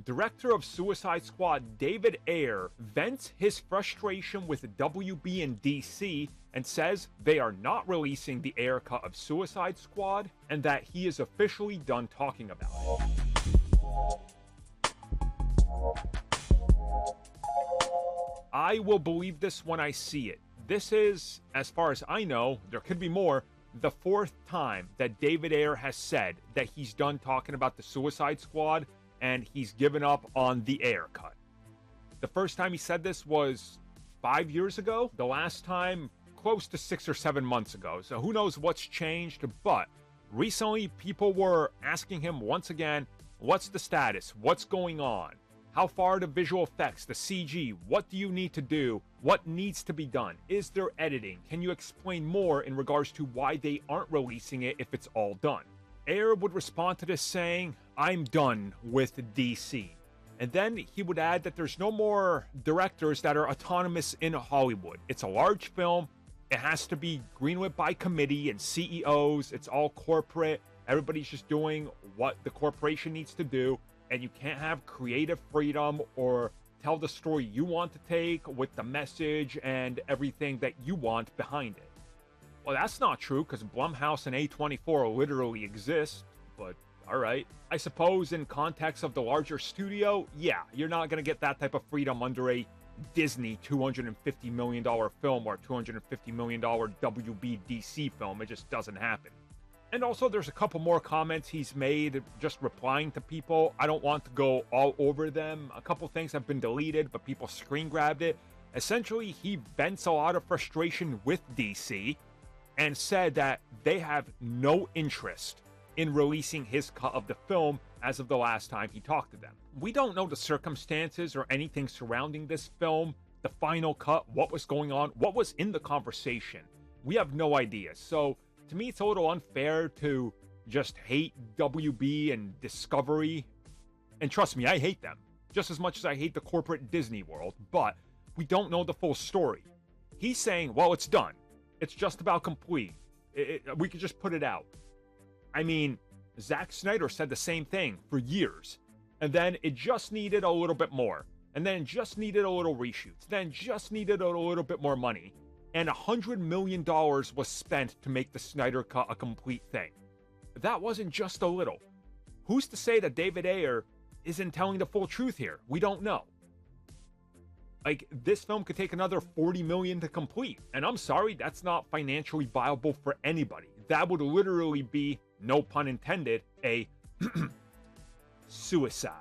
director of Suicide Squad David Ayer vents his frustration with WB and DC and says they are not releasing the Ayer cut of Suicide Squad and that he is officially done talking about it. I will believe this when I see it. This is, as far as I know, there could be more, the fourth time that David Ayer has said that he's done talking about the Suicide Squad and he's given up on the Ayer cut. The first time he said this was 5 years ago. The last time, close to 6 or 7 months ago. So who knows what's changed, but recently people were asking him once again, what's the status? What's going on? How far are the visual effects, the CG? What do you need to do? What needs to be done? Is there editing? Can you explain more in regards to why they aren't releasing it if it's all done? Ayer would respond to this saying, I'm done with DC. And then he would add that there's no more directors that are autonomous in Hollywood. It's a large film. It has to be greenlit by committee and CEOs. It's all corporate. Everybody's just doing what the corporation needs to do. And you can't have creative freedom or tell the story you want to take with the message and everything that you want behind it. Well, that's not true because Blumhouse and A24 literally exist, but alright. I suppose in context of the larger studio, yeah, you're not going to get that type of freedom under a Disney $250 million film or $250 million WBDC film. It just doesn't happen. And also, there's a couple more comments he's made just replying to people. I don't want to go all over them. A couple things have been deleted, but people screen grabbed it. Essentially, he vents a lot of frustration with DC and said that they have no interest in releasing his cut of the film as of the last time he talked to them. We don't know the circumstances or anything surrounding this film, the final cut, what was going on, what was in the conversation. We have no idea. So, to me, it's a little unfair to just hate WB and Discovery. And trust me, I hate them just as much as I hate the corporate Disney world, but we don't know the full story. He's saying, well, it's done. It's just about complete. We could just put it out. I mean, Zack Snyder said the same thing for years. And then it just needed a little bit more. And then just needed a little reshoots. Then just needed a little bit more money. And $100 million was spent to make the Snyder Cut a complete thing. That wasn't just a little. Who's to say that David Ayer isn't telling the full truth here? We don't know. Like, this film could take another $40 million to complete. And I'm sorry, that's not financially viable for anybody. That would literally be, no pun intended, a suicide.